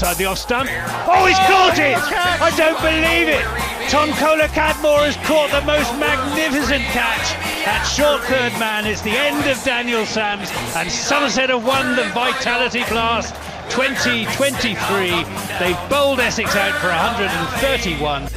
inside the off stump. Oh, he's caught it! I don't believe it! Tom Kohler-Cadmore has caught the most magnificent catch. That short third man is the end of Daniel Sams, and Somerset have won the Vitality Blast 2023. They've bowled Essex out for 131.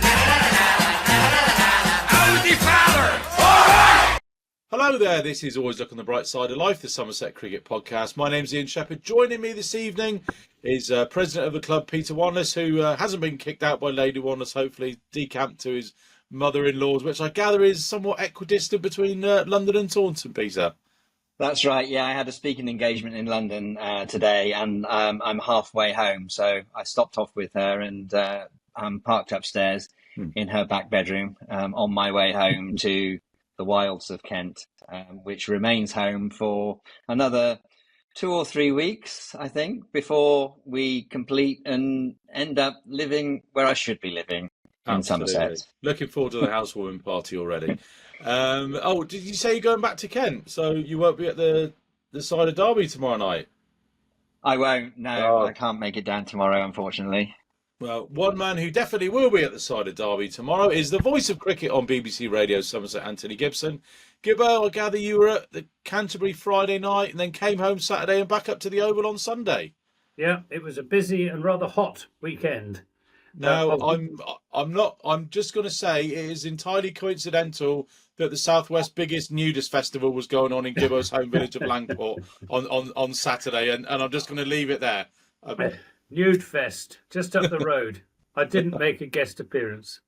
Hello there, this is Always Look on the Bright Side of Life, the Somerset Cricket Podcast. My name's Ian Shepherd. Joining me this evening is President of the club, Peter Wanless, who hasn't been kicked out by Lady Wanless, hopefully decamped to his mother-in-law's, which I gather is somewhat equidistant between London and Taunton, Peter. That's right, yeah, I had a speaking engagement in London today, and I'm halfway home, so I stopped off with her and I'm parked upstairs in her back bedroom on my way home to the wilds of Kent, which remains home for another 2 or 3 weeks, I think, before we complete and end up living where I should be living in Somerset. Looking forward to the housewarming party already. Did you say you're going back to Kent? So you won't be at the side of Derby tomorrow night? I won't, no. I can't make it down tomorrow, unfortunately. Well, one man who definitely will be at the side of Derby tomorrow is the voice of cricket on BBC Radio Somerset, Anthony Gibson. Gibbo, I gather you were at the Canterbury Friday night and then came home Saturday and back up to the Oval on Sunday. Yeah, it was a busy and rather hot weekend. Now, I'm just going to say it is entirely coincidental that the Southwest's biggest nudist festival was going on in Gibbo's home village of Langport on Saturday, and I'm just going to leave it there. Nude Fest, just up the road. I didn't make a guest appearance.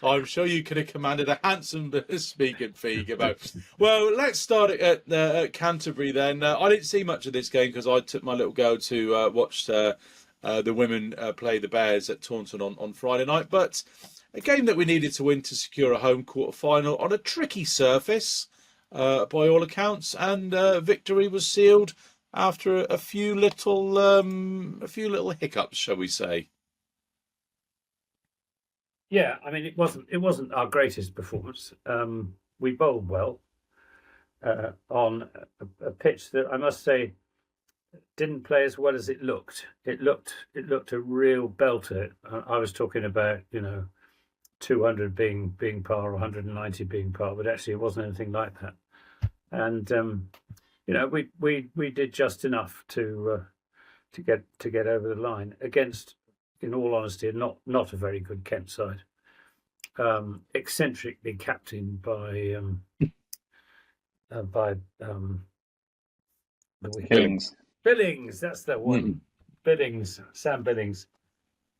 I'm sure you could have commanded a handsome speaking fee, Gibbo. Well, let's start at Canterbury then. I didn't see much of this game because I took my little girl to watch the women play the Bears at Taunton on Friday night. But a game that we needed to win to secure a home quarter-final on a tricky surface, by all accounts, and victory was sealed after a few little hiccups, shall we say? Yeah, I mean it wasn't our greatest performance. We bowled well on a pitch that I must say didn't play as well as it looked. It looked a real belter. I was talking about 200 being par or 190 being par, but actually it wasn't anything like that. And we did just enough to get over the line against, in all honesty, not a very good Kent side. Eccentrically captained by Billings. That's the one. Billings, Sam Billings.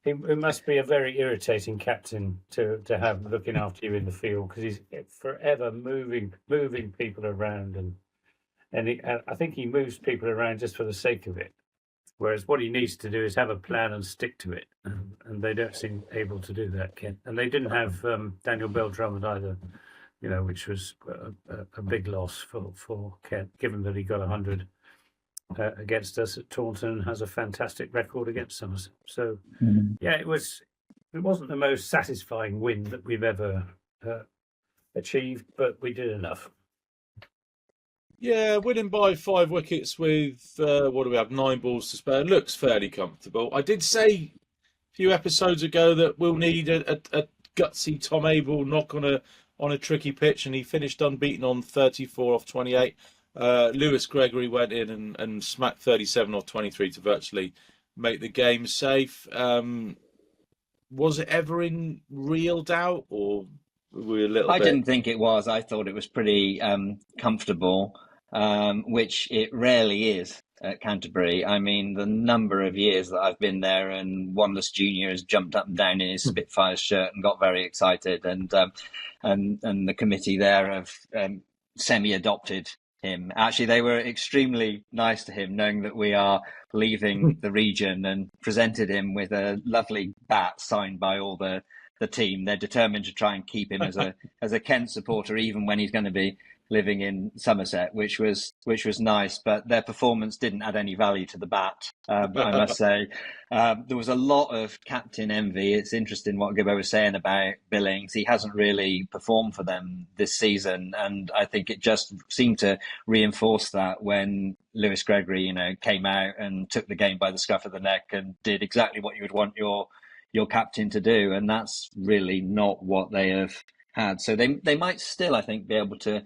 He must be a very irritating captain to have looking after you in the field, because he's forever moving people around, and I think he moves people around just for the sake of it. Whereas what he needs to do is have a plan and stick to it, and they don't seem able to do that, Kent. And they didn't have Daniel Bell-Drummond either, which was a big loss for Kent, given that he got 100 against us at Taunton and has a fantastic record against Somerset. So, yeah, it wasn't the most satisfying win that we've ever achieved, but we did enough. Yeah, winning by 5 wickets with, 9 balls to spare, looks fairly comfortable. I did say a few episodes ago that we'll need a gutsy Tom Abel knock on a tricky pitch, and he finished unbeaten on 34 off 28. Lewis Gregory went in and smacked 37 off 23 to virtually make the game safe. Was it ever in real doubt, or were we a little bit? I didn't think it was. I thought it was pretty comfortable. Which it rarely is at Canterbury. I mean, the number of years that I've been there, and Wanless Jr. has jumped up and down in his Spitfire shirt and got very excited, and the committee there have semi-adopted him. Actually, they were extremely nice to him, knowing that we are leaving the region, and presented him with a lovely bat signed by all the team. They're determined to try and keep him as a Kent supporter, even when he's going to be living in Somerset, which was nice. But their performance didn't add any value to the bat, I must say. There was a lot of captain envy. It's interesting what Gibbo was saying about Billings. He hasn't really performed for them this season, and I think it just seemed to reinforce that when Lewis Gregory, came out and took the game by the scruff of the neck and did exactly what you would want your captain to do, and that's really not what they have had. So they might still, I think, be able to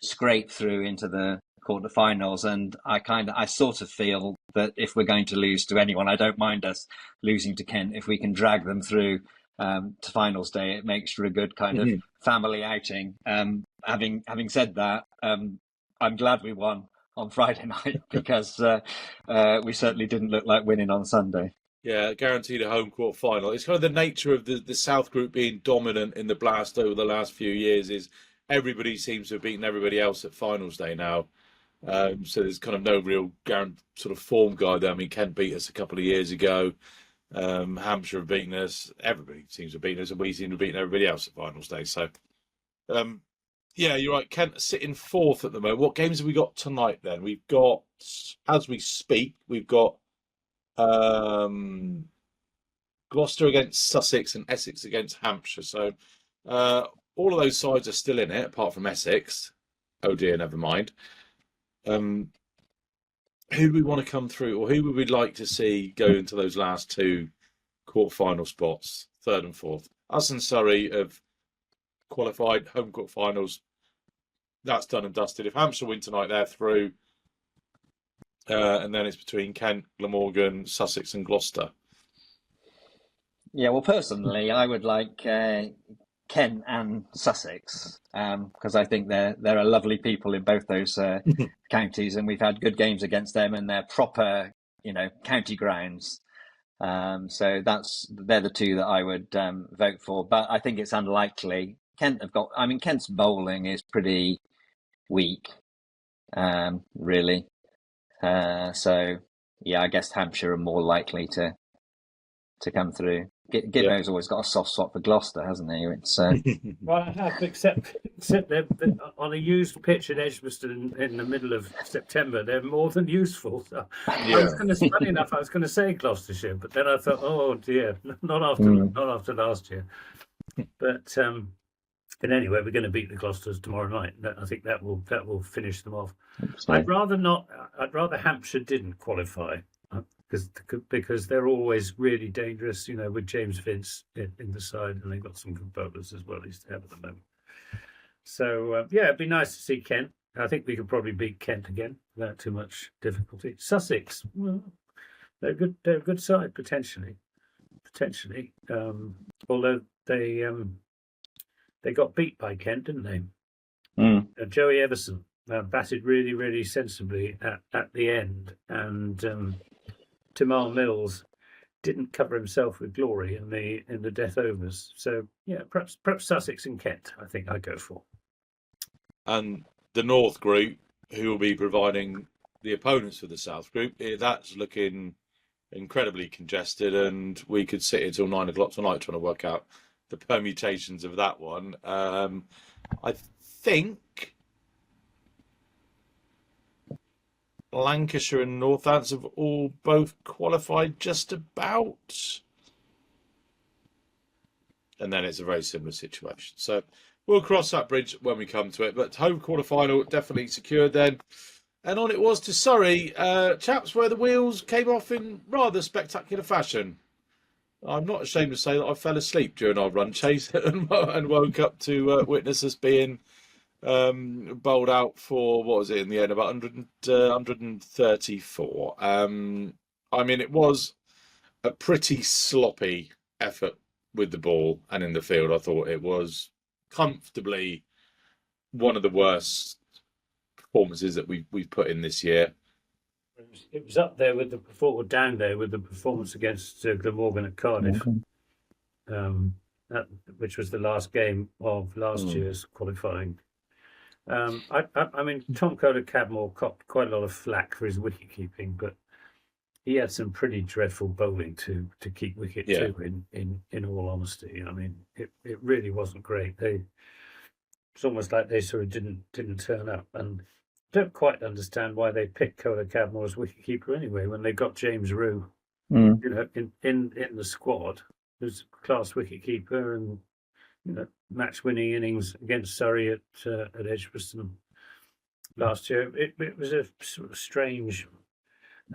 scrape through into the quarterfinals, and I sort of feel that if we're going to lose to anyone, I don't mind us losing to Kent. If we can drag them through to finals day, it makes for a good kind of family outing. Having said that, I'm glad we won on Friday night because we certainly didn't look like winning on Sunday. Yeah, guaranteed a home court final. It's kind of the nature of the South Group being dominant in the Blast over the last few years is everybody seems to have beaten everybody else at finals day now. So there's kind of no real sort of form guide there. I mean, Kent beat us a couple of years ago. Hampshire have beaten us. Everybody seems to have beaten us, and we seem to have beaten everybody else at finals day. So, yeah, you're right. Kent are sitting fourth at the moment. What games have we got tonight then? We've got, as we speak, we've got Gloucester against Sussex and Essex against Hampshire. So all of those sides are still in it, apart from Essex. Oh dear, never mind. Who do we want to come through, or who would we like to see go into those last two quarter-final spots, third and fourth? Us and Surrey have qualified home court finals. That's done and dusted. If Hampshire win tonight, they're through. And then it's between Kent, Glamorgan, Sussex and Gloucester. Yeah, well, personally, I would like Kent and Sussex because I think they're a lovely people in both those counties, and we've had good games against them, and they're proper, county grounds. So they're the two that I would vote for. But I think it's unlikely. Kent's bowling is pretty weak, really. So yeah, I guess Hampshire are more likely to come through. Gibbo's always got a soft spot for Gloucester, hasn't he? It's Well, I have, except they're on a used pitch at Edgbaston in the middle of September. They're more than useful. So Yeah. I was going to say Gloucestershire, but then I thought, oh dear, not after last year. But anyway, we're going to beat the Gloucesters tomorrow night. I think that will finish them off. I'd rather Hampshire didn't qualify. Because they're always really dangerous, with James Vince in the side, and they've got some good bowlers as well as they have at the moment. So yeah, it'd be nice to see Kent. I think we could probably beat Kent again without too much difficulty. Sussex, well, they're a good side potentially. Although they got beat by Kent, didn't they? Joey Everson batted really, really sensibly at the end, and Tamar Mills didn't cover himself with glory in the death overs. So yeah, perhaps Sussex and Kent, I think I'd go for. And the North Group, who will be providing the opponents for the South Group, that's looking incredibly congested, and we could sit here till 9 o'clock tonight trying to work out the permutations of that one. I think Lancashire and Northants have all both qualified just about. And then it's a very similar situation. So we'll cross that bridge when we come to it. But home quarter-final definitely secured then. And on it was to Surrey, chaps, where the wheels came off in rather spectacular fashion. I'm not ashamed to say that I fell asleep during our run chase and woke up to witness us being bowled out for, what was it in the end, about 134. I mean, it was a pretty sloppy effort with the ball and in the field. I thought it was comfortably one of the worst performances that we've put in this year. It was up there with down there with the performance against Glamorgan at Cardiff, which was the last game of last year's qualifying. I mean, Tom Kohler-Cadmore copped quite a lot of flack for his wicket keeping, but he had some pretty dreadful bowling to keep wicket too. In all honesty, I mean, it really wasn't great. it's almost like they sort of didn't turn up, and don't quite understand why they picked Cola Cadmore as wicketkeeper anyway when they got James Rue, in the squad, who's a class wicketkeeper and match-winning innings against Surrey at Edgbaston last year. It was a sort of strange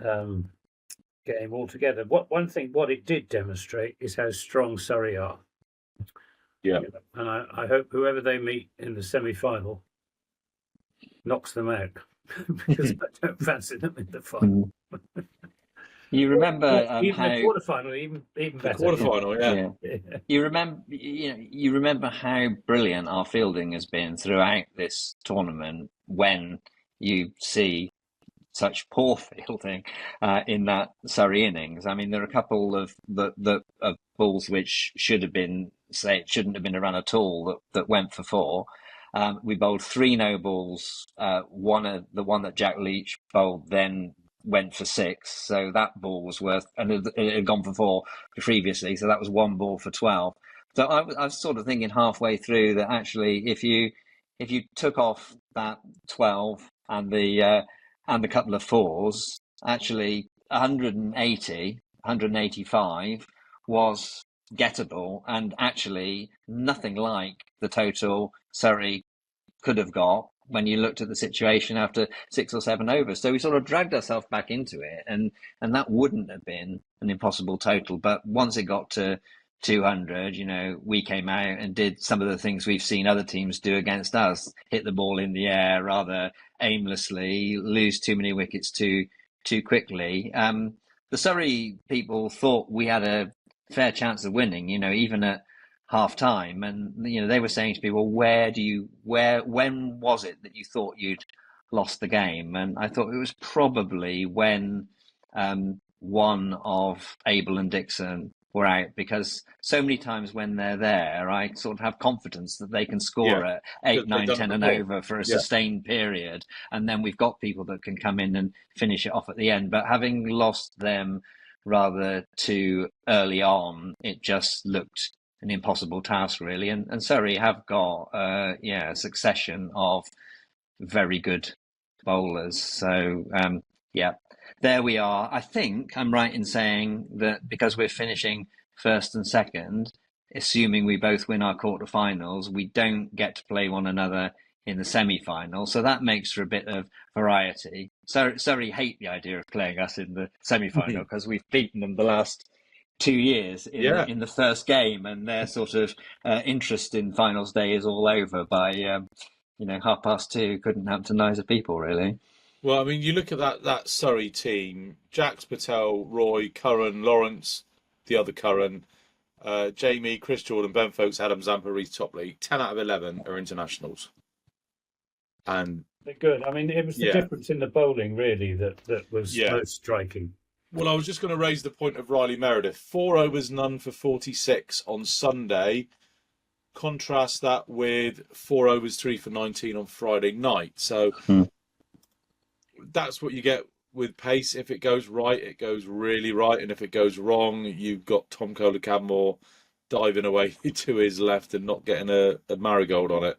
game altogether. What it did demonstrate is how strong Surrey are. Yeah. And I hope whoever they meet in the semi-final knocks them out, because I don't fancy them in the final. You remember even how the quarterfinal, even better. Quarterfinal, yeah. You remember how brilliant our fielding has been throughout this tournament when you see such poor fielding in that Surrey innings. I mean, there are a couple of balls which shouldn't have been a run at all that went for four. We bowled 3 no balls. The one that Jack Leach bowled then went for 6, so that ball was worth, and it had gone for 4 previously, so that was 1 ball for 12. So I was sort of thinking halfway through that actually, if you took off that 12 and the couple of 4s, actually 185 was gettable, and actually nothing like the total Surrey could have got when you looked at the situation after 6 or 7 overs. So we sort of dragged ourselves back into it, and that wouldn't have been an impossible total. But once it got to 200, we came out and did some of the things we've seen other teams do against us: hit the ball in the air rather aimlessly, lose too many wickets too quickly. The Surrey people thought we had a fair chance of winning, even at half time, and they were saying to people, when was it that you thought you'd lost the game? And I thought it was probably when one of Abel and Dixon were out, because so many times when they're there, I sort of have confidence that they can score at 8, 9, 10 and over for a sustained period, and then we've got people that can come in and finish it off at the end. But having lost them rather too early on, it just looked an impossible task, really. And Surrey have got a succession of very good bowlers. So there we are. I think I'm right in saying that because we're finishing first and second, assuming we both win our quarterfinals, we don't get to play one another in the semi-final. So that makes for a bit of variety. Surrey hate the idea of playing us in the semi-final because we've beaten them the last 2 years in the first game, and their sort of interest in finals day is all over by 2:30. Couldn't happen to nicer people, really. Well, I mean, you look at that Surrey team: Jax Patel, Roy, Curran, Lawrence, the other Curran, Jamie, Chris Jordan, Ben Folkes, Adam Zampa, Reece Topley. 10 out of 11 are internationals, and they're good. I mean, it was the difference in the bowling really that was most striking. Well, I was just going to raise the point of Riley Meredith. 4 overs, none for 46 on Sunday. Contrast that with 4 overs, 3 for 19 on Friday night. So that's what you get with pace. If it goes right, it goes really right. And if it goes wrong, you've got Tom Cola Cadmore diving away to his left and not getting a marigold on it,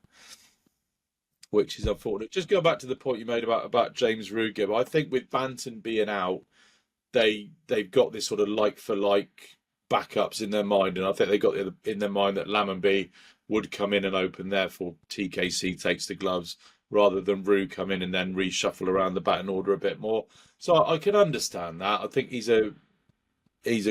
which is unfortunate. Just go back to the point you made about James Ruggill. I think with Banton being out, they've got this sort of like for like backups in their mind, and I think they got in their mind that Lammonby would come in and open, therefore TKC takes the gloves rather than Rue come in and then reshuffle around the batting order a bit more. So I can understand that. I think he's a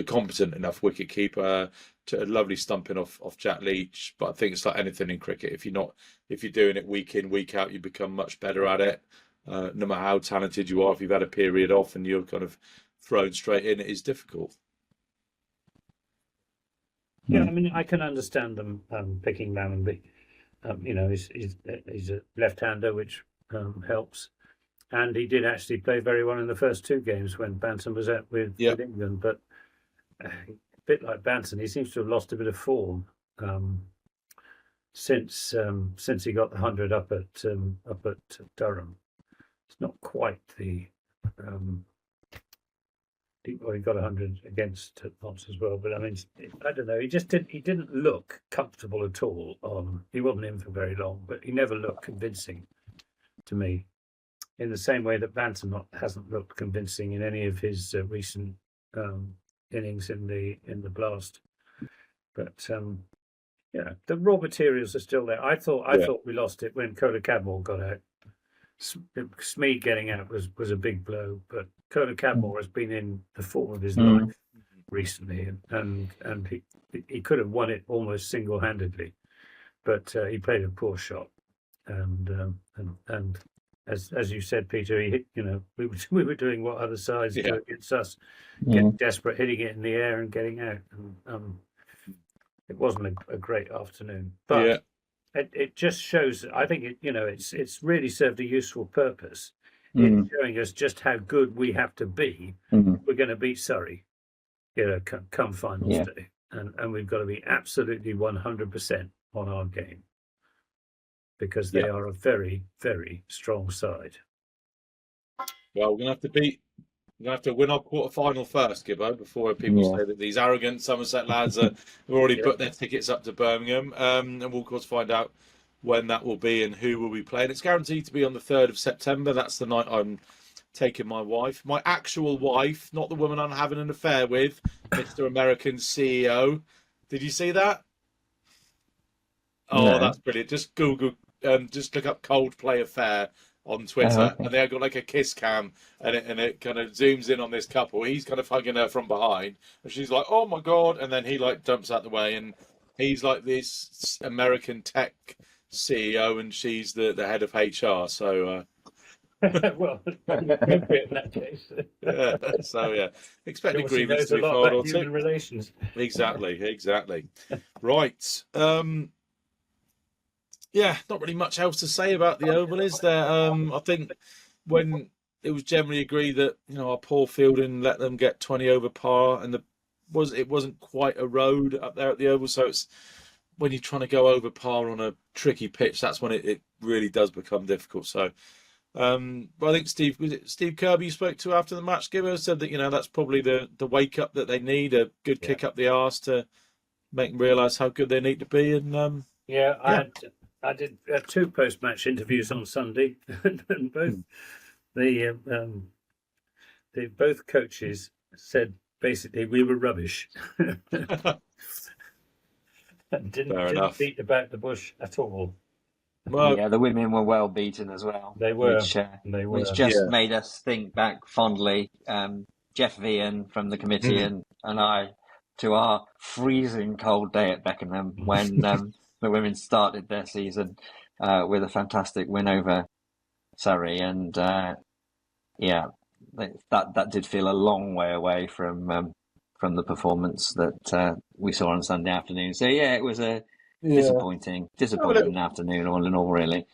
competent enough wicket keeper to a lovely stumping off Jack Leach, but I think it's like anything in cricket. If you're doing it week in, week out, you become much better at it. No matter how talented you are, if you've had a period off and you're kind of thrown straight in, it is difficult. Yeah, I mean, I can understand them picking Lammonby. He's a left-hander, which helps. And he did actually play very well in the first 2 games when Banton was out with England. But a bit like Banton, he seems to have lost a bit of form since he got the 100 up at Durham. It's not quite the he got 100 against once as well. But I mean, I don't know. He just didn't. He didn't look comfortable at all. He wasn't in for very long, but he never looked convincing to me. In the same way that Bantam hasn't looked convincing in any of his recent innings in the Blast. But yeah, the raw materials are still there. I thought we lost it when Coda Cadmore got out. Smead getting out was a big blow, but Coda Cadmore has been in the form of his life recently, and he could have won it almost single-handedly, but he played a poor shot, and as you said, Peter, he hit, we were doing what other sides do against us, getting desperate, hitting it in the air and getting out, and it wasn't a great afternoon, but. It just shows. I think it's really served a useful purpose in showing us just how good we have to be. We're going to beat Surrey, come finals day, and we've got to be absolutely 100% on our game because they are a very, very strong side. Well, we're going to have to win our quarter-final first, Gibbo, before people say that these arrogant Somerset lads have already put their tickets up to Birmingham. And we'll, of course, find out when that will be and who will be playing. It's guaranteed to be on the 3rd of September. That's the night I'm taking my wife. My actual wife, not the woman I'm having an affair with, Mr. American CEO. Did you see that? Oh, that's brilliant. Just Google, just look up Coldplay Affair on Twitter, and they've got like a kiss cam, and it kind of zooms in on this couple. He's kind of hugging her from behind, and she's like, "Oh my god!" And then he like jumps out the way, and he's like this American tech CEO, and she's the head of HR. So, well, appropriate in that case. Expect She a obviously grievance knows to a be lot filed about or human two. relations. Exactly. Right. Not really much else to say about the Oval, is there? I think when it was generally agreed that our poor fielding let them get 20 over par, and it wasn't quite a road up there at the Oval, so it's when you're trying to go over par on a tricky pitch, that's when it really does become difficult. So, but I think Steve Kirby you spoke to after the match, Gibber, said that that's probably the wake up that they need, a good kick up the arse to make them realise how good they need to be, and I did 2 post-match interviews on Sunday, and both both coaches said basically we were rubbish. and didn't beat about the bush at all. Well, the women were well beaten as well. They were. Which just made us think back fondly. Jeff Vian from the committee and I to our freezing cold day at Beckenham when the women started their season with a fantastic win over Surrey, and that did feel a long way away from the performance that we saw on Sunday afternoon. So it was a disappointing afternoon all in all, really.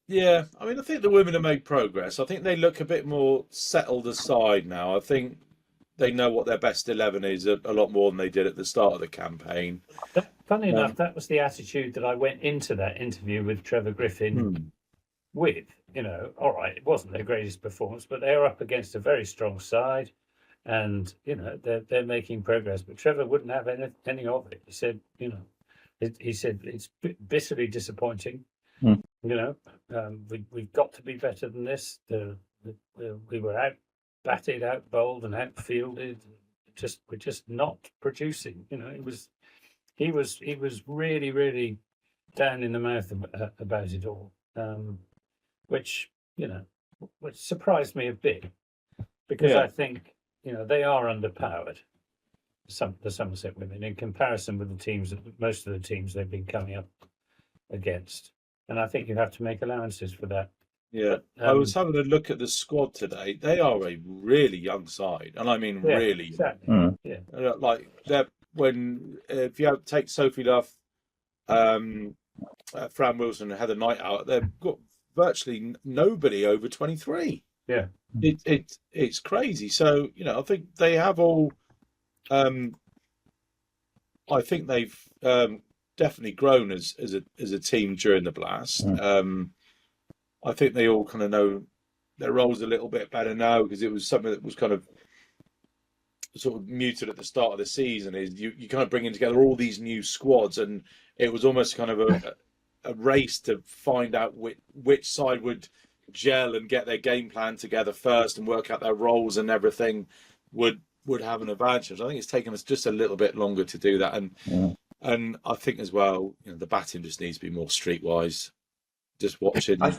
Yeah, I mean, I think the women have made progress. I think they look a bit more settled aside now. I think they know what their best 11 is a lot more than they did at the start of the campaign. Funny enough, that was the attitude that I went into that interview with Trevor Griffin with. All right, it wasn't their greatest performance, but they were up against a very strong side, and they're making progress. But Trevor wouldn't have any of it. He said, it's bitterly disappointing. We've got to be better than this. We were out-batted, out-bowled, and out-fielded. We're just not producing. He was really, really down in the mouth about it all, which surprised me a bit because I think they are underpowered. The Somerset Women in comparison with most of the teams they've been coming up against. And I think you have to make allowances for that. Yeah, but, I was having a look at the squad today. They are a really young side, and I mean really. Exactly. Like if you take Sophie Duff, Fran Wilson, and Heather Knight out, they've got virtually nobody over 23. Yeah, it's crazy. So I think they have all. I think they've definitely grown as a team during the Blast. I think they all kind of know their roles a little bit better now because it was something that was kind of sort of muted at the start of the season is you kind of bringing together all these new squads, and it was almost kind of a race to find out which side would gel and get their game plan together first and work out their roles, and everything would have an advantage. I think it's taken us just a little bit longer to do that, and I think as well, the batting just needs to be more streetwise. Just watching. I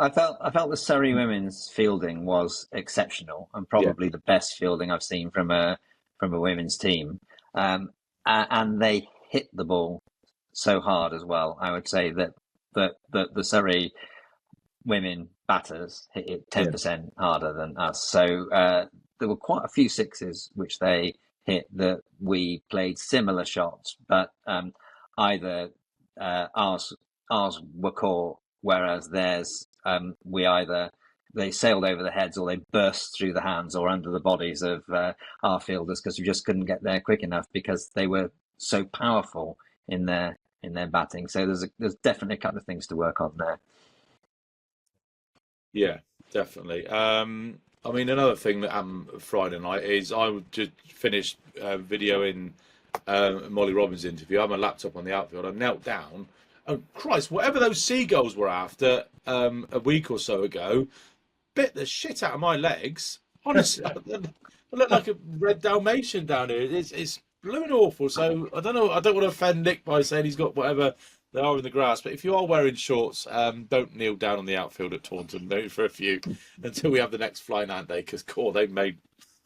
felt the Surrey women's fielding was exceptional and probably the best fielding I've seen from a women's team, and they hit the ball so hard as well. I would say that the Surrey women batters hit it 10% harder than us. So there were quite a few sixes which they hit that we played similar shots, but either ours were caught, whereas theirs they sailed over the heads, or they burst through the hands or under the bodies of our fielders, because we just couldn't get there quick enough because they were so powerful in their batting. So there's definitely a couple of things to work on there. Yeah, definitely. I mean, another thing that happened Friday night is I just finished videoing Molly Robbins' interview. I had my laptop on the outfield. I knelt down. Oh, Christ, whatever those seagulls were after a week or so ago, bit the shit out of my legs. Honestly, I look like a red Dalmatian down here. It's blooming awful. So I don't know. I don't want to offend Nick by saying he's got whatever they are in the grass, but if you are wearing shorts, don't kneel down on the outfield at Taunton. Maybe for a few until we have the next flying ant day, because they made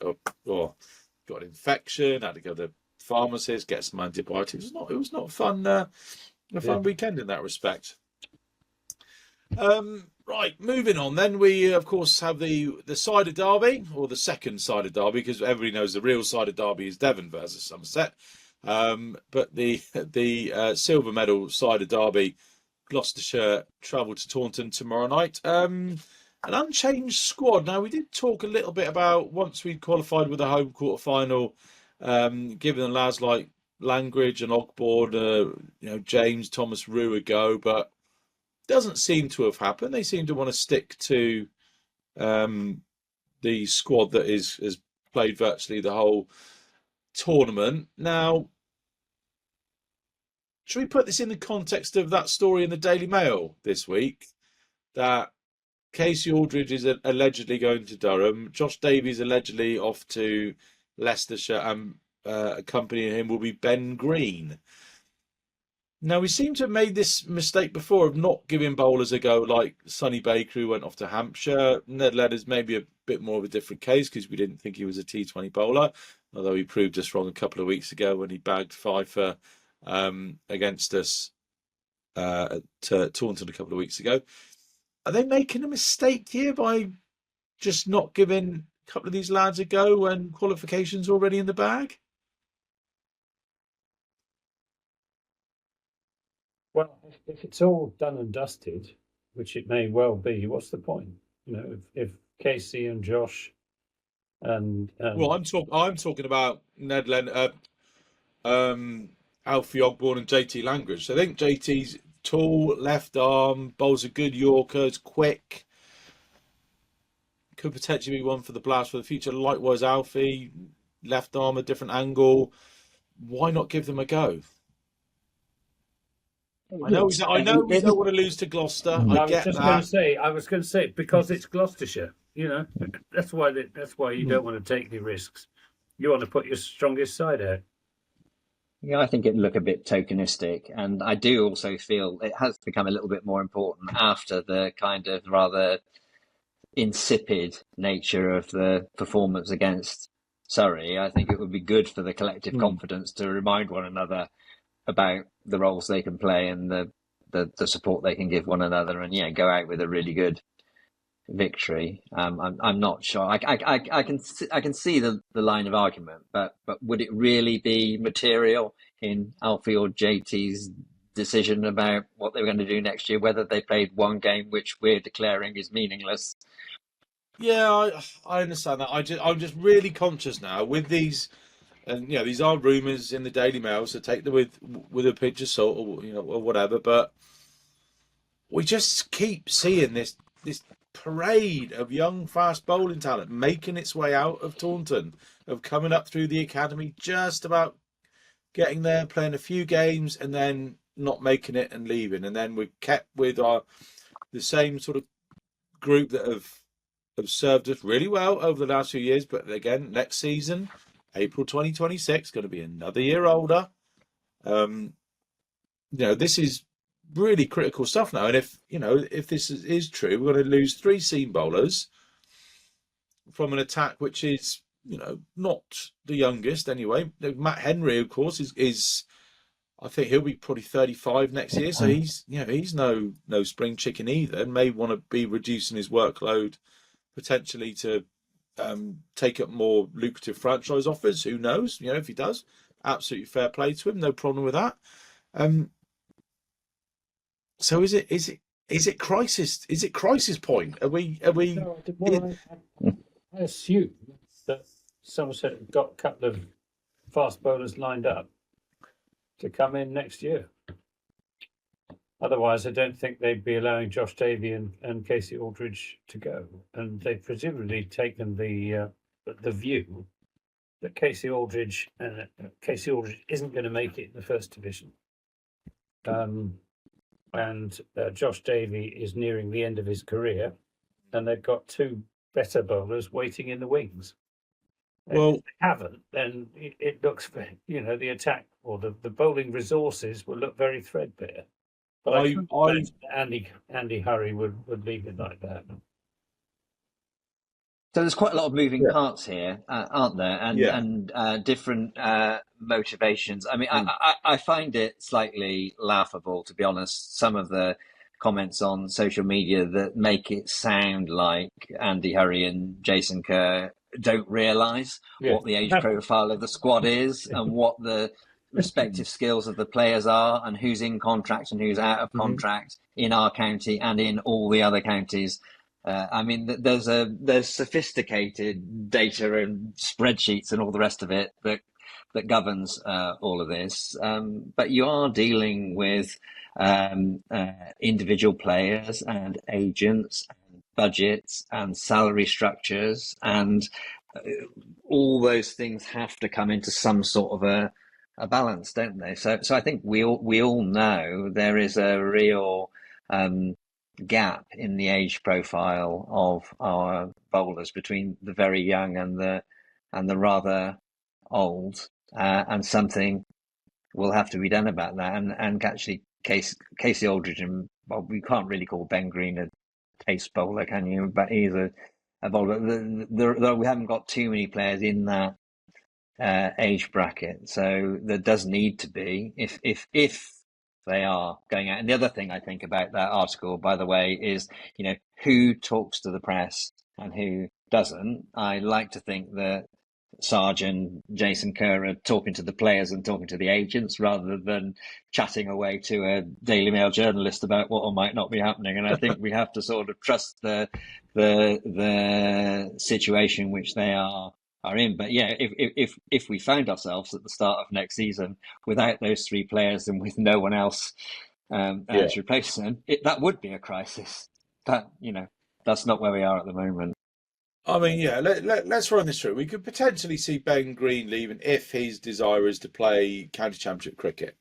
got an infection. Had to go to the pharmacist, get some antibiotics. It was not fun. A fun weekend in that respect. Right, moving on. Then we, of course, have the Cider Derby, or the second Cider Derby, because everybody knows the real Cider Derby is Devon versus Somerset. But the silver medal Cider Derby, Gloucestershire travel to Taunton tomorrow night. An unchanged squad. Now, we did talk a little bit about, once we'd qualified with the home quarter final, giving the lads like Langridge and Ogborn, James, Thomas, Rue a go, but doesn't seem to have happened. They seem to want to stick to the squad that has played virtually the whole tournament. Now, should we put this in the context of that story in the Daily Mail this week, that Casey Aldridge is allegedly going to Durham, Josh Davies allegedly off to Leicestershire, and accompanying him will be Ben Green. Now, we seem to have made this mistake before of not giving bowlers a go, like Sonny Baker, who went off to Hampshire. Ned Leonard's maybe a bit more of a different case, because we didn't think he was a T20 bowler, although he proved us wrong a couple of weeks ago when he bagged 5 for against us at Taunton a couple of weeks ago. Are they making a mistake here by just not giving a couple of these lads a go when qualification's already in the bag? Well, if it's all done and dusted, which it may well be, what's the point? If Casey and Josh and well, I'm talking about Ned Leonard, Alfie Ogborn, and JT Langridge. So I think JT's tall, left arm, bowls a good Yorker, is quick. Could potentially be one for the blast for the future. Likewise, Alfie, left arm, a different angle. Why not give them a go? I know we don't want to lose to Gloucester. I get that. I was going to say because it's Gloucestershire. That's why you don't want to take the risks. You want to put your strongest side out. Yeah, I think it look a bit tokenistic, and I do also feel it has become a little bit more important after the kind of rather insipid nature of the performance against Surrey. I think it would be good for the collective confidence to remind one another about the roles they can play and the support they can give one another, and go out with a really good victory. I'm not sure. I can see the line of argument, but would it really be material in Alfie or JT's decision about what they were going to do next year, whether they played one game which we're declaring is meaningless? Yeah, I understand that. I'm just really conscious now with these, and these are rumours in the Daily Mail, so take them with a pinch of salt, or or whatever. But we just keep seeing this parade of young, fast bowling talent making its way out of Taunton, of coming up through the academy, just about getting there, playing a few games, and then not making it and leaving. And then we're kept with the same sort of group that have served us really well over the last few years. But again, next season, April 2026, going to be another year older. This is really critical stuff now. And if this is true, we're going to lose 3 seam bowlers from an attack which is, not the youngest anyway. Matt Henry, of course, is I think he'll be probably 35 next year. So he's no spring chicken either, and may want to be reducing his workload potentially to take up more lucrative franchise offers. Who knows? If he does, absolutely fair play to him. No problem with that. So is it crisis? Is it crisis point? Are we? No, I assume that Somerset have got a couple of fast bowlers lined up to come in next year. Otherwise, I don't think they'd be allowing Josh Davey and Casey Aldridge to go. And they've presumably taken the view that Casey Aldridge isn't going to make it in the first division. And Josh Davey is nearing the end of his career, and they've got 2 better bowlers waiting in the wings. Well, if they haven't, then it looks, the attack or the bowling resources will look very threadbare. But I Andy Hurry would leave it like that. So there's quite a lot of moving parts here, aren't there? And different motivations. I mean, I find it slightly laughable, to be honest, some of the comments on social media that make it sound like Andy Hurry and Jason Kerr don't realise what the age profile of the squad is and what the respective skills of the players are and who's in contract and who's out of contract in our county and in all the other counties. I mean, there's sophisticated data and spreadsheets and all the rest of it that governs all of this. But you are dealing with individual players and agents and budgets and salary structures, and all those things have to come into some sort of a balance, don't they? So I think we all know there is a real gap in the age profile of our bowlers between the very young and the rather old, and something will have to be done about that. And actually, Casey Aldridge and we can't really call Ben Green a pace bowler, can you? But he's a bowler. We haven't got too many players in that age bracket, so there does need to be if they are going out. And the other thing I think about that article, by the way, is who talks to the press and who doesn't. I like to think that Sarge and Jason Kerr are talking to the players and talking to the agents rather than chatting away to a Daily Mail journalist about what might not be happening. And I think we have to sort of trust the situation which they are in. But yeah, if we found ourselves at the start of next season without those 3 players and with no one else to replace them, that would be a crisis. But that's not where we are at the moment. I mean, let's run this through. We could potentially see Ben Green leaving if his desire is to play county championship cricket.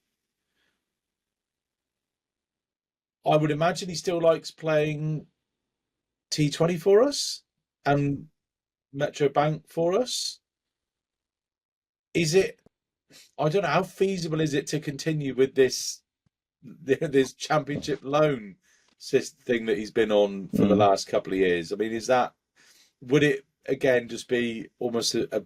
I would imagine he still likes playing T20 for us and Metro Bank for us. I don't know, how feasible is it to continue with this championship loan thing that he's been on for the last couple of years? I mean, would it again just be almost the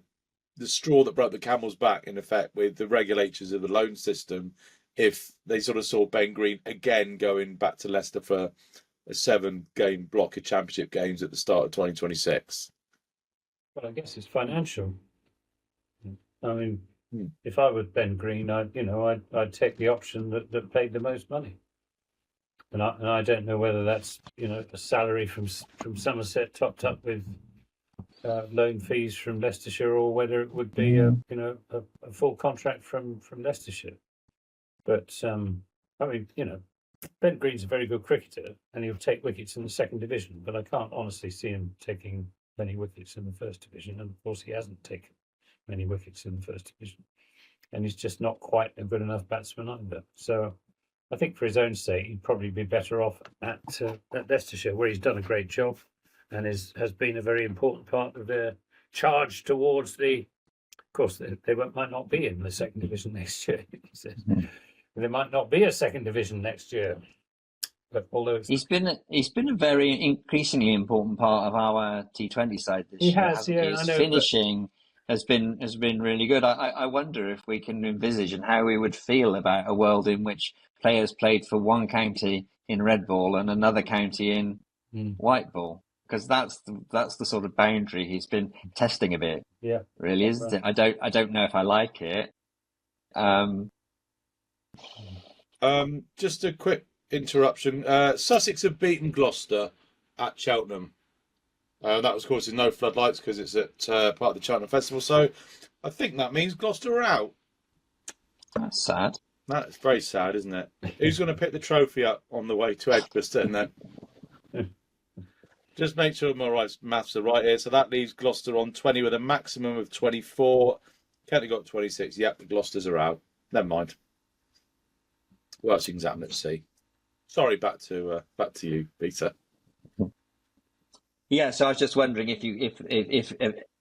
straw that broke the camel's back, in effect, with the regulators of the loan system, if they sort of saw Ben Green again going back to Leicester for a 7-game block of championship games at the start of 2026? Well, I guess it's financial. I mean, if I was Ben Green, I'd take the option that paid the most money. And I don't know whether that's a salary from Somerset topped up with loan fees from Leicestershire, or whether it would be a full contract from Leicestershire. But I mean, Ben Green's a very good cricketer, and he'll take wickets in the second division, but I can't honestly see him taking many wickets in the first division. And of course, he hasn't taken many wickets in the first division, and he's just not quite a good enough batsman either. So I think for his own sake, he'd probably be better off at Leicestershire, where he's done a great job and has been a very important part of their charge towards the. Of course, they might not be in the second division next year. He says. There might not be a second division next year, but although he's been a very increasingly important part of our T20 side this year. Has, yeah, His I know, finishing has been really good. I wonder if we can envisage and how we would feel about a world in which players played for one county in red ball and another county in white ball, because that's the sort of boundary he's been testing a bit. Yeah, really, isn't it? I don't know if I like it. Just a quick interruption. Sussex have beaten Gloucester at Cheltenham. That was, of course, no floodlights because it's at part of the Cheltenham Festival. So I think that means Gloucester are out. That's sad. That's very sad, isn't it? Who's going to pick the trophy up on the way to Edgbaston then? Just make sure my maths are right here. So that leaves Gloucester on 20 with a maximum of 24. Kent got 26. Yep, the Gloucesters are out. Never mind. What else you can happen at sea? Sorry, back to you, Peter. Yeah, so I was just wondering if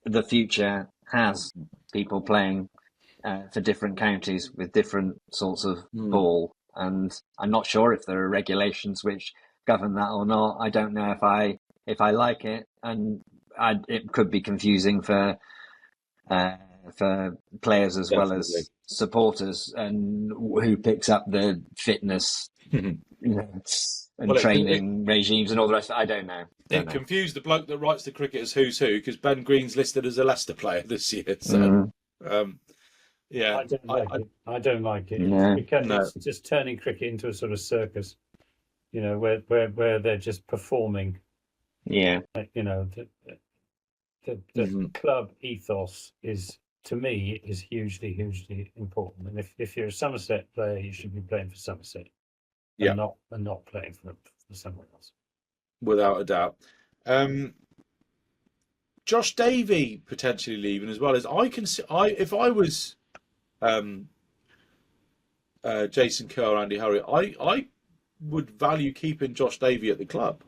the future has people playing for different counties with different sorts of ball, and I'm not sure if there are regulations which govern that or not. I don't know if I like it, and it could be confusing for players as well as supporters, and who picks up the fitness and training regimes and all the rest. I don't know. It confused the bloke that writes the cricketers who's who, because Ben Green's listed as a Leicester player this year. So, yeah, I don't like it. No. Because it's just turning cricket into a sort of circus, where they're just performing. Yeah, the club ethos is, to me, is hugely important. And if you're a Somerset player, you should be playing for Somerset, and not playing for someone else. Without a doubt. Josh Davey potentially leaving as well. As I can see, if I was Jason Kerr, Andy Hurry, I would value keeping Josh Davey at the club,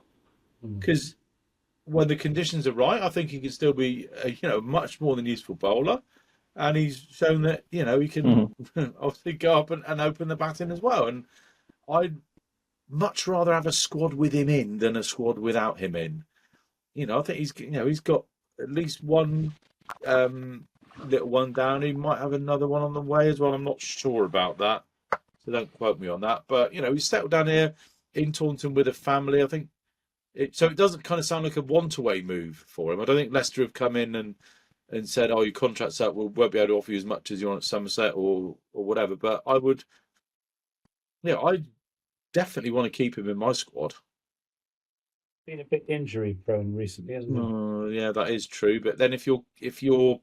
because when the conditions are right, I think he can still be a much more than useful bowler, and he's shown that he can obviously go up and open the batting as well. And I'd much rather have a squad with him in than a squad without him in. I think he's got at least one little one down. He might have another one on the way as well. I'm not sure about that, so don't quote me on that. But he's settled down here in Taunton with a family. I think so it doesn't kind of sound like a want-away move for him. I don't think Leicester have come in and said, "Oh, your contract's up. We won't be able to offer you as much as you want at Somerset or whatever." But I would, I definitely want to keep him in my squad. Been a bit injury prone recently, hasn't he? Yeah, that is true. But then if you're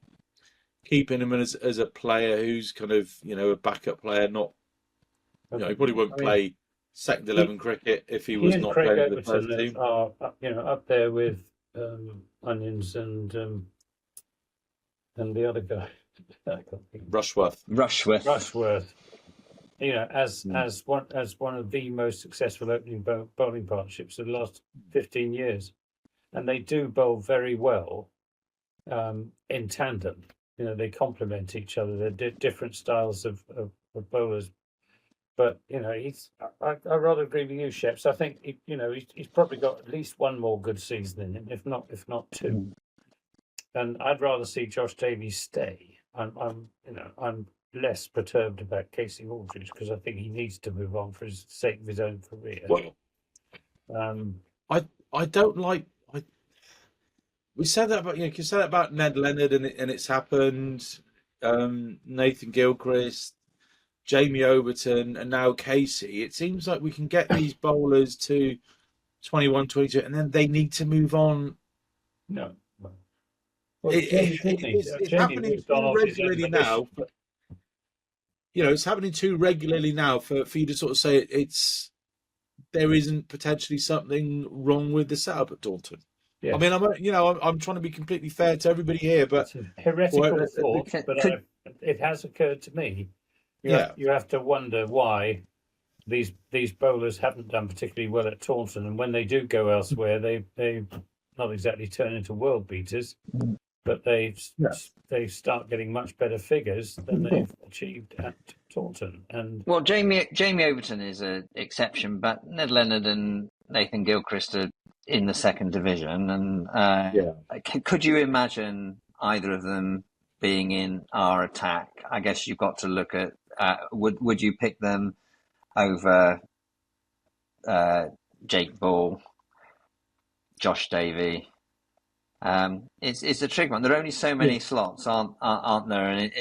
keeping him as a player who's kind of a backup player, not he probably won't play second 11 cricket if he was not playing for the first team. Are up there with Onions and the other guy, Rushworth. As one of the most successful opening bowling partnerships of the last 15 years, and they do bowl very well in tandem. They complement each other. They're different styles of bowlers, but I rather agree with you, Sheps. I think he's probably got at least one more good season in him, if not two. And I'd rather see Josh Davies stay. I'm less perturbed about Casey Aldridge, because I think he needs to move on for the sake of his own career. Well, I don't like. We said that about you said that about Ned Leonard, and it's happened. Nathan Gilchrist, Jamie Overton, and now Casey. It seems like we can get these bowlers to 21, 22, and then they need to move on. No. Well, it's happening too regularly now. It's happening too regularly now for you to sort of say it's there isn't potentially something wrong with the setup at Taunton. Yeah. I mean, I'm trying to be completely fair to everybody here, but It's a heretical well, thought, but it has occurred to me. You have to wonder why these bowlers haven't done particularly well at Taunton, and when they do go elsewhere, they not exactly turn into world beaters, but they start getting much better figures than they've achieved at Taunton. And Well, Jamie Overton is an exception, but Ned Leonard and Nathan Gilchrist are in the second division, and could you imagine either of them being in our attack? I guess you've got to look at would you pick them over Jake Ball, Josh Davey? It's a tricky one. There are only so many slots, aren't there? And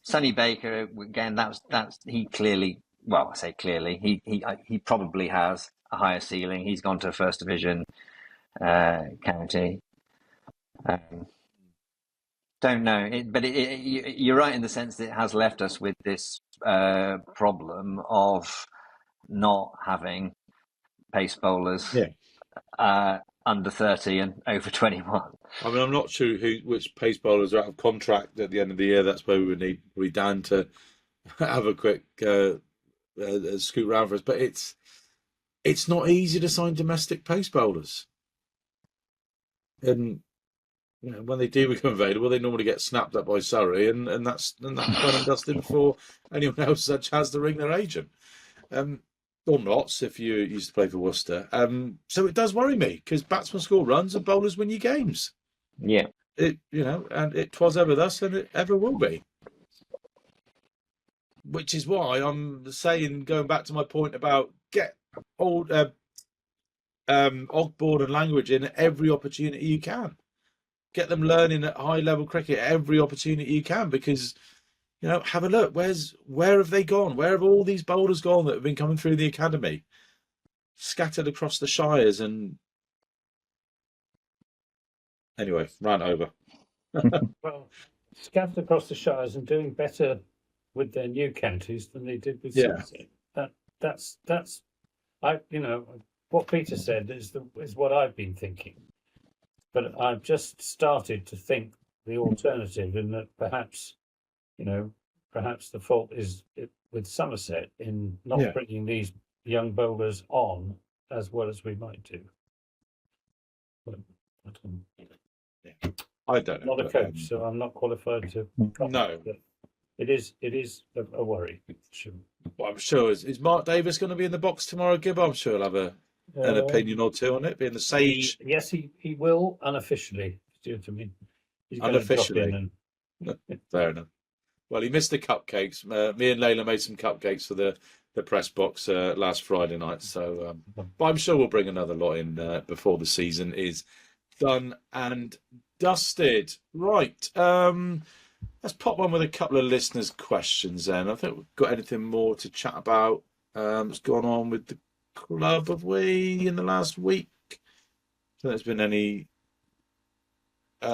Sonny Baker, again, that's he clearly. Well, I say clearly, he probably has a higher ceiling. He's gone to a first division county. Don't know, but you're right in the sense that it has left us with this problem of not having pace bowlers under 30 and over 21. I mean, I'm not sure which pace bowlers are out of contract at the end of the year. That's where we would need Dan to have a quick scoot round for us. But it's not easy to sign domestic pace bowlers, and when they do become available, they normally get snapped up by Surrey, and that's done and dusted before anyone else has a chance to ring their agent. Or not, if you used to play for Worcester. So it does worry me, because batsmen score runs and bowlers win you games. Yeah. And it was ever thus, and it ever will be. Which is why I'm saying, going back to my point about get old Ogbourne and Language in every opportunity you can. Get them learning at high level cricket every opportunity you can, because have a look. Where have they gone? Where have all these bowlers gone that have been coming through the academy, scattered across the shires? And anyway, rant over. well, scattered across the shires and doing better with their new counties than they did with Somerset. That's what Peter said is what I've been thinking. But I've just started to think the alternative, in that perhaps the fault is with Somerset in not bringing these young bowlers on as well as we might do. But I don't know. I'm not a coach, so I'm not qualified to comment. No. But it is a worry. Sure. Well, I'm sure. Is Mark Davis going to be in the box tomorrow, Gib? I'm sure he'll have an opinion or two on it, being the sage. Yes, he will, unofficially. Do you know what I mean? He's unofficially. Drop in Fair enough. Well, he missed the cupcakes. Me and Layla made some cupcakes for the press box last Friday night. So, but I'm sure we'll bring another lot in before the season is done and dusted. Right. Let's pop on with a couple of listeners' questions then. I think we've got anything more to chat about. What's gone on with the club, have we, in the last week? I think there's been any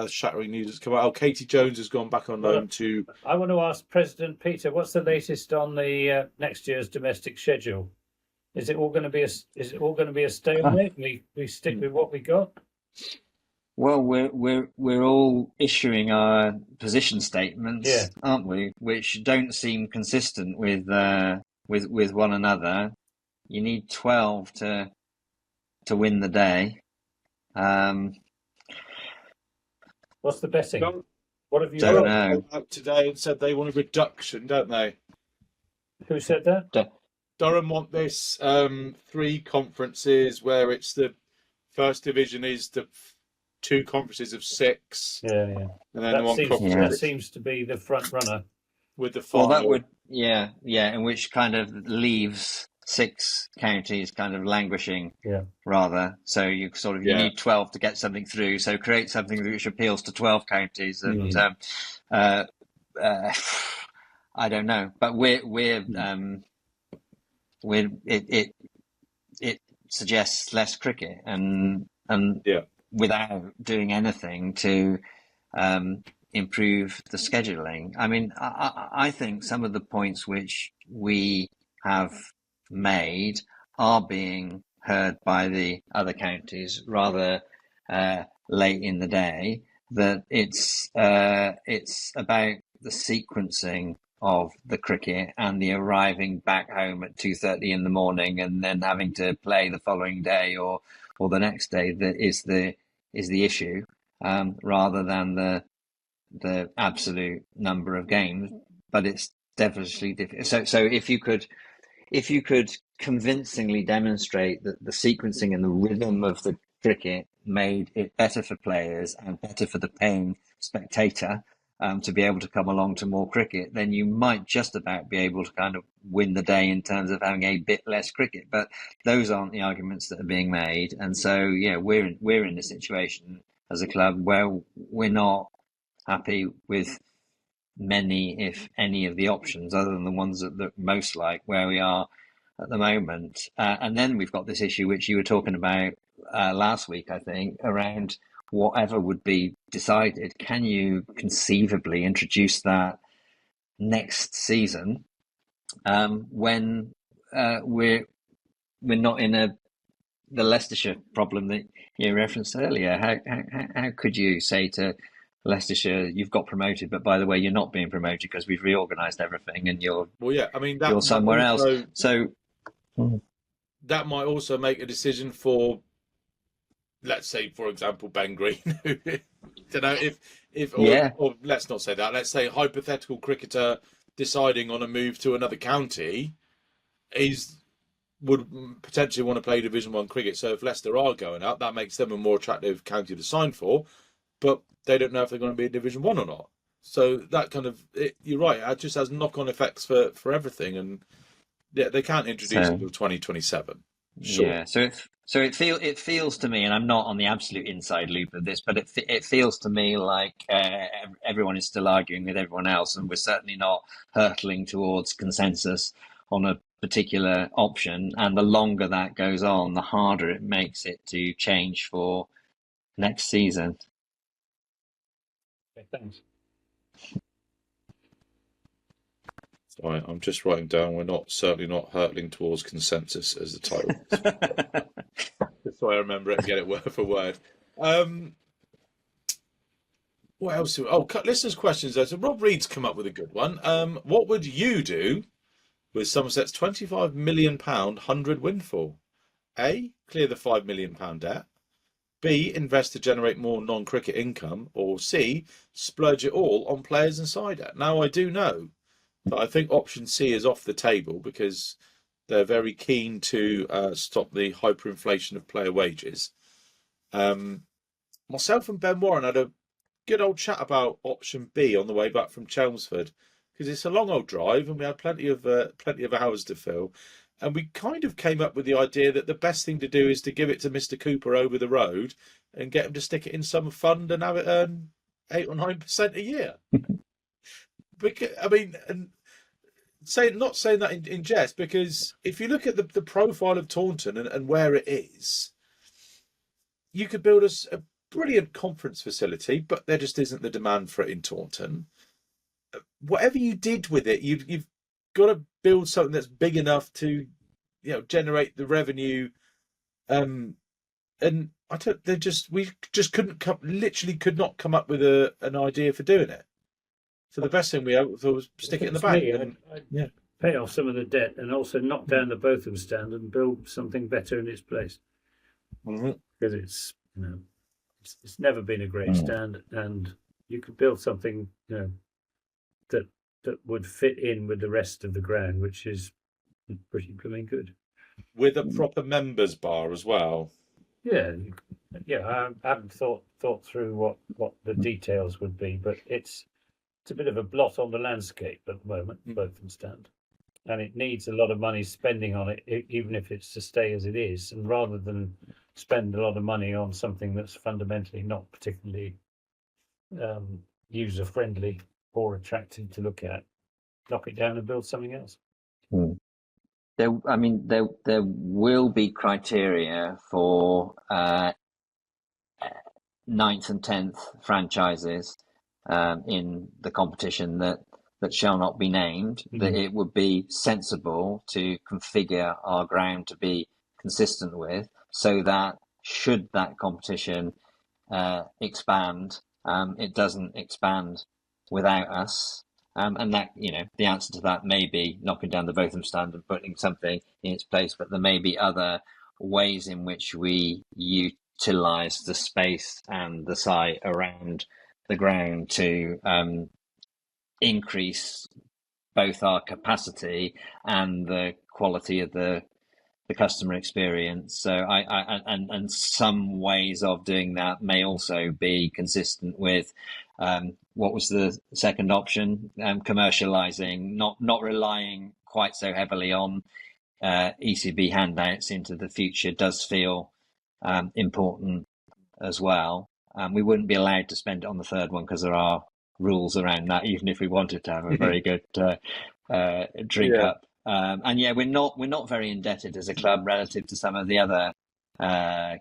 shattering news that's come out. Oh, Katie Jones has gone back on loan to. I want to ask President Peter, what's the latest on the next year's domestic schedule? Is it all going to be a stalemate? We stick with what we got. Well, we're all issuing our position statements, aren't we? Which don't seem consistent with one another. You need 12 to win the day. What's the betting? What have you don't know. Out today and said they want a reduction, don't they? Who said that? Durham want this 3 conferences where it's the first division is the 2 conferences of 6. Yeah. And then that seems to be the front runner with the final. Well, that would and which kind of leaves 6 counties kind of languishing, rather. So you you need 12 to get something through. So create something which appeals to 12 counties, and I don't know, but it suggests less cricket and without doing anything to improve the scheduling. I mean, I think some of the points which we have made are being heard by the other counties rather late in the day, that it's about the sequencing of the cricket and the arriving back home at 2:30 in the morning and then having to play the following day or the next day that is the issue, rather than the absolute number of games. But it's definitely difficult. So if you could convincingly demonstrate that the sequencing and the rhythm of the cricket made it better for players and better for the paying spectator, to be able to come along to more cricket, then you might just about be able to kind of win the day in terms of having a bit less cricket. But those aren't the arguments that are being made, and so we're in a situation as a club where we're not happy with many, if any, of the options other than the ones that look most like where we are at the moment. And then we've got this issue which you were talking about last week, I think, around whatever would be decided. Can you conceivably introduce that next season, when we're not in the Leicestershire problem that you referenced earlier? How could you say to Leicestershire, you've got promoted, but by the way, you're not being promoted because we've reorganised everything and you're somewhere else. So that might also make a decision for, let's say, for example, Ben Green. Don't know or let's not say that. Let's say hypothetical cricketer deciding on a move to another county would potentially want to play Division 1 cricket. So if Leicester are going up, that makes them a more attractive county to sign for. But they don't know if they're going to be in Division 1 or not. So that kind of, you're right, it just has knock-on effects for everything. And yeah, they can't introduce it until 2027. Sure. Yeah, so it feels to me, and I'm not on the absolute inside loop of this, but it feels to me like everyone is still arguing with everyone else, and we're certainly not hurtling towards consensus on a particular option. And the longer that goes on, the harder it makes it to change for next season. Okay, thanks. Sorry, I'm just writing down. We're certainly not hurtling towards consensus as the title. That's why I remember it and get it word for word. What else? Listeners' questions there. So Rob Reed's come up with a good one. What would you do with Somerset's £25 million 100 windfall? A, clear the £5 million debt. B, invest to generate more non-cricket income. Or C, splurge it all on players and cider. Now, I do know that I think option C is off the table because they're very keen to stop the hyperinflation of player wages. Myself and Ben Warren had a good old chat about option B on the way back from Chelmsford, because it's a long old drive and we had plenty of hours to fill. And we kind of came up with the idea that the best thing to do is to give it to Mr. Cooper over the road and get him to stick it in some fund and have it earn 8 or 9% a year. Because, I mean, and not saying that in jest, because if you look at the profile of Taunton and where it is, you could build a brilliant conference facility, but there just isn't the demand for it in Taunton. Whatever you did with it, you've got to build something that's big enough to, generate the revenue. And we just could not come up with an idea for doing it. So the best thing we thought was stick it in the bank. I'd pay off some of the debt and also knock down the Botham stand and build something better in its place. Because it's never been a great stand, and you could build something that would fit in with the rest of the ground, which is pretty blooming good. With a proper members bar as well. Yeah. I haven't thought through what the details would be, but it's a bit of a blot on the landscape at the moment, Botham stand, and it needs a lot of money spending on it, even if it's to stay as it is. And rather than spend a lot of money on something that's fundamentally not particularly user friendly or attractive to look at, knock it down and build something else. There will be criteria for 9th and 10th franchises in the competition that that shall not be named, that it would be sensible to configure our ground to be consistent with, so that should that competition expand, it doesn't expand without us. And that, the answer to that may be knocking down the Botham stand and putting something in its place, but there may be other ways in which we utilise the space and the site around the ground to increase both our capacity and the quality of the customer experience. So and some ways of doing that may also be consistent with what was the second option, commercializing, not relying quite so heavily on ECB handouts into the future does feel important as well. We wouldn't be allowed to spend it on the third one because there are rules around that, even if we wanted to have a very good drink up. And we're not very indebted as a club relative to some of the other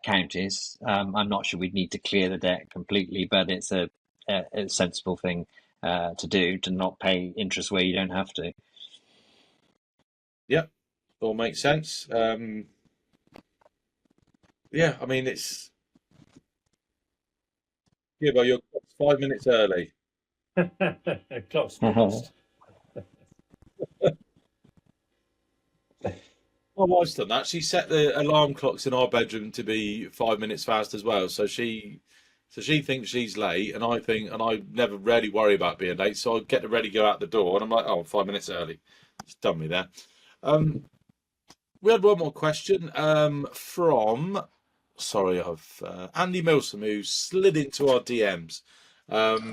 counties. I'm not sure we'd need to clear the debt completely, but it's a sensible thing to do, to not pay interest where you don't have to. Yep, all makes sense. I mean, it's but you're 5 minutes early. Clock's fixed. My wife's done that. She set the alarm clocks in our bedroom to be 5 minutes fast as well. So she thinks she's late, and I never really worry about being late. So I get ready to go out the door, and I'm like, 5 minutes early. It's done me there. We had one more question from Andy Milsom, who slid into our DMs.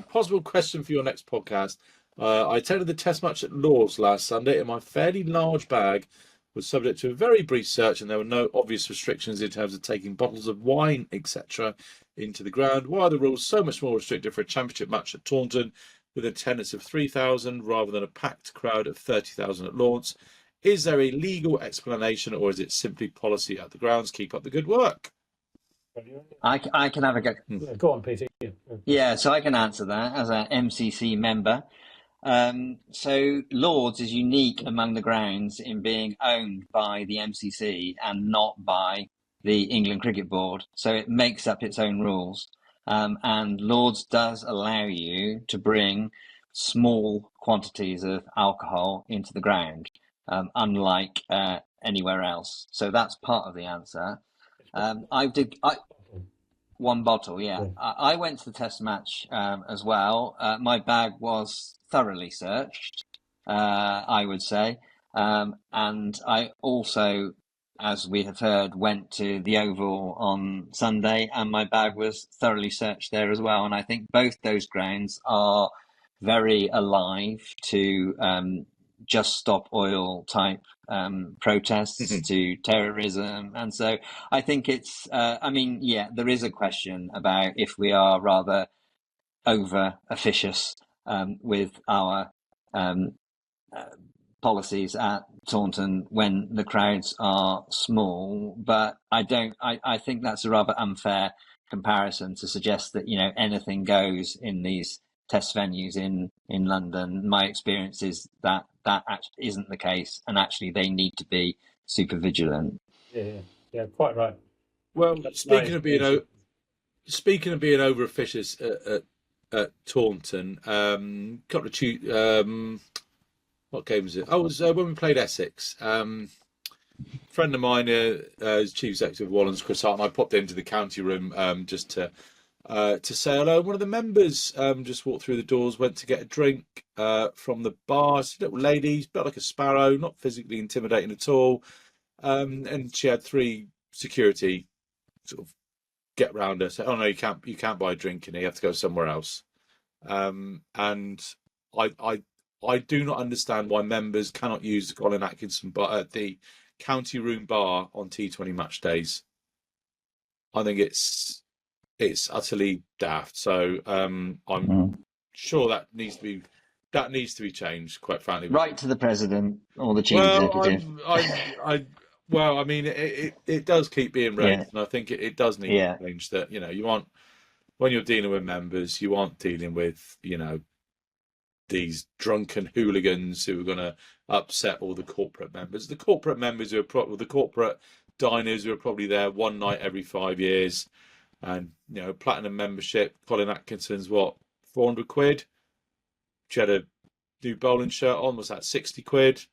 Possible question for your next podcast. I attended the test match at Lord's last Sunday, and my fairly large bag was subject to a very brief search, and there were no obvious restrictions in terms of taking bottles of wine, etc., into the ground. Why are the rules so much more restrictive for a championship match at Taunton with an attendance of 3,000 rather than a packed crowd of 30,000 at Lord's? Is there a legal explanation, or is it simply policy at the grounds? Keep up the good work. I can have a go. Go on, Peter. Yeah, so I can answer that as an MCC member. So Lord's is unique among the grounds in being owned by the MCC and not by the England Cricket Board. So it makes up its own rules. And Lord's does allow you to bring small quantities of alcohol into the ground, unlike anywhere else. So that's part of the answer. One bottle, yeah. I went to the test match as well. My bag was thoroughly searched, I would say. And I also, as we have heard, went to the Oval on Sunday, and my bag was thoroughly searched there as well. And I think both those grounds are very alive to Just Stop Oil type protests, to terrorism. And so I think it's, there is a question about if we are rather over officious with our policies at Taunton when the crowds are small. But I think that's a rather unfair comparison to suggest that, anything goes in these test venues in London. My experience is that actually isn't the case, and actually they need to be super vigilant. Yeah, quite right. Well, speaking of being over officious at Taunton, couple of what game was it? Oh, it was when we played Essex. Friend of mine is chief executive of Wallens, Chris Hart, and I popped into the county room just to say hello. One of the members just walked through the doors, went to get a drink from the bar. It's a little lady, built like a sparrow, not physically intimidating at all. And she had 3 security sort of get round her, say, "Oh no, you can't buy a drink in here. You have to go somewhere else." And I do not understand why members cannot use the Colin Atkinson bar at the county room bar on T20 match days. I think it's utterly daft. So I'm sure that needs to be changed, quite frankly. Right to the president or the chief executive. It does keep being raised, and I think it does need to change. That you want, when you're dealing with members, you aren't dealing with these drunken hooligans who are going to upset all the corporate members. The corporate members who are the corporate diners who are probably there one night every 5 years, and platinum membership. Colin Atkinson's what, 400 quid? She had a new bowling shirt on. Was that 60 quid?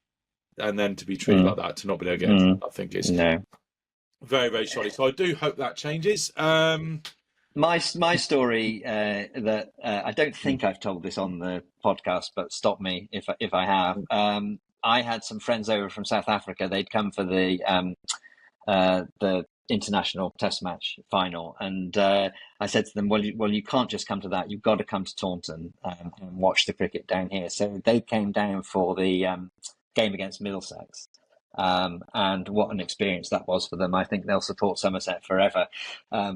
And then to be treated like that, to not be able to get, I think it's very, very shoddy. So I do hope that changes. My story that I don't think I've told this on the podcast, but stop me if I have. I had some friends over from South Africa. They'd come for the international test match final, and I said to them, well, you can't just come to that. You've got to come to Taunton and watch the cricket down here. So they came down for the game against Middlesex. And what an experience that was for them. I think they'll support Somerset forever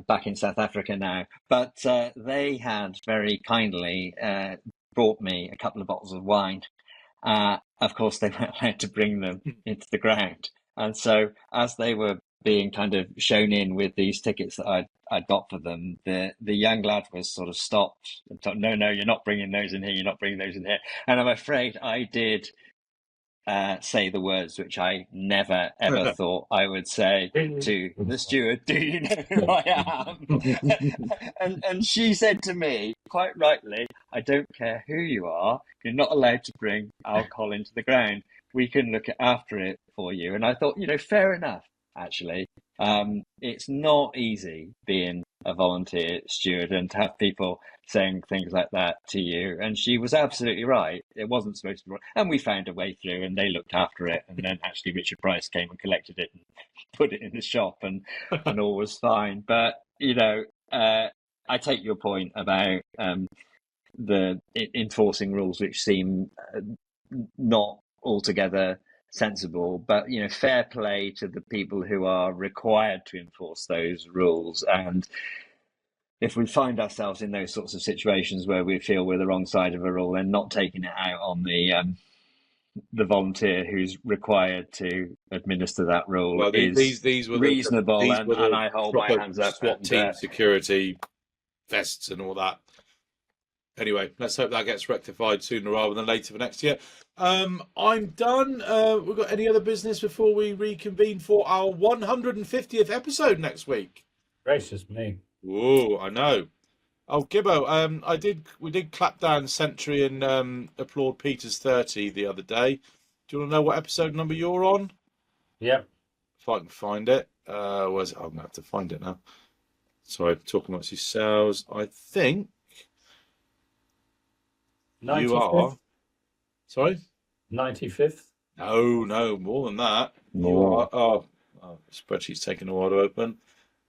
back in South Africa now. But they had very kindly brought me a couple of bottles of wine. Of course, they weren't allowed to bring them into the ground. And so as they were being kind of shown in with these tickets that I'd got for them, the young lad was sort of stopped and told, no, you're not bringing those in here. You're not bringing those in here. And I'm afraid I did say the words which I never ever thought I would say to the steward. Do you know who I am? and she said to me, quite rightly, I don't care who you are, you're not allowed to bring alcohol into the ground. We can look after it for you. And I thought, fair enough, actually. It's not easy being a volunteer steward and to have people saying things like that to you. And she was absolutely right. It wasn't supposed to be. And we found a way through, and they looked after it. And then actually Richard Price came and collected it and put it in the shop, and all was fine. But, I take your point about the enforcing rules which seem not altogether sensible, but fair play to the people who are required to enforce those rules. And if we find ourselves in those sorts of situations where we feel we're the wrong side of a rule, then not taking it out on the volunteer who's required to administer that rule is these were reasonable. And I hold my hands up. SWAT team security vests and all that. Anyway, let's hope that gets rectified sooner rather than later for next year. I'm done. We've got any other business before we reconvene for our 150th episode next week? Gracious me. Oh, I know. Oh, Gibbo, we did clap down Century and applaud Peter's 30 the other day. Do you want to know what episode number you're on? Yep. If I can find it. Where's it? I'm going to have to find it now. Sorry, talking amongst yourselves. I think 95th? you are. Sorry? 95th? No, more than that. More. You are. Oh, spreadsheet's taking a while to open.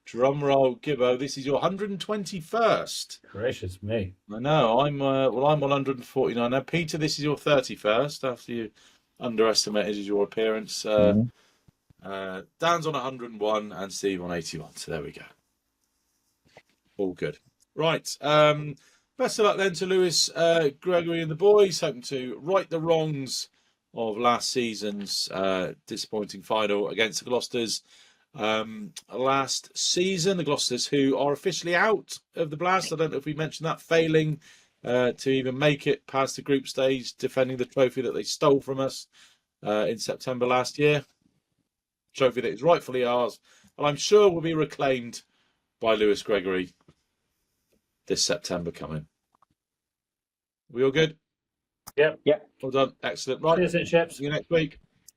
Drum roll, Gibbo. This is your 121st. Gracious me. I know. I'm on 149 now. Peter, this is your 31st after you underestimated your appearance. Dan's on 101 and Steve on 81. So there we go. All good. Right. Best of luck then to Lewis, Gregory and the boys. Hoping to right the wrongs of last season's disappointing final against the Gloucesters. Last season, the Gloucesters, who are officially out of the Blast. I don't know if we mentioned that, failing to even make it past the group stage, defending the trophy that they stole from us in September last year. Trophy that is rightfully ours, and I'm sure will be reclaimed by Lewis Gregory this September coming. We all good? Yep. Yep. Well done. Excellent. Right. Cheers, chaps. See you next week.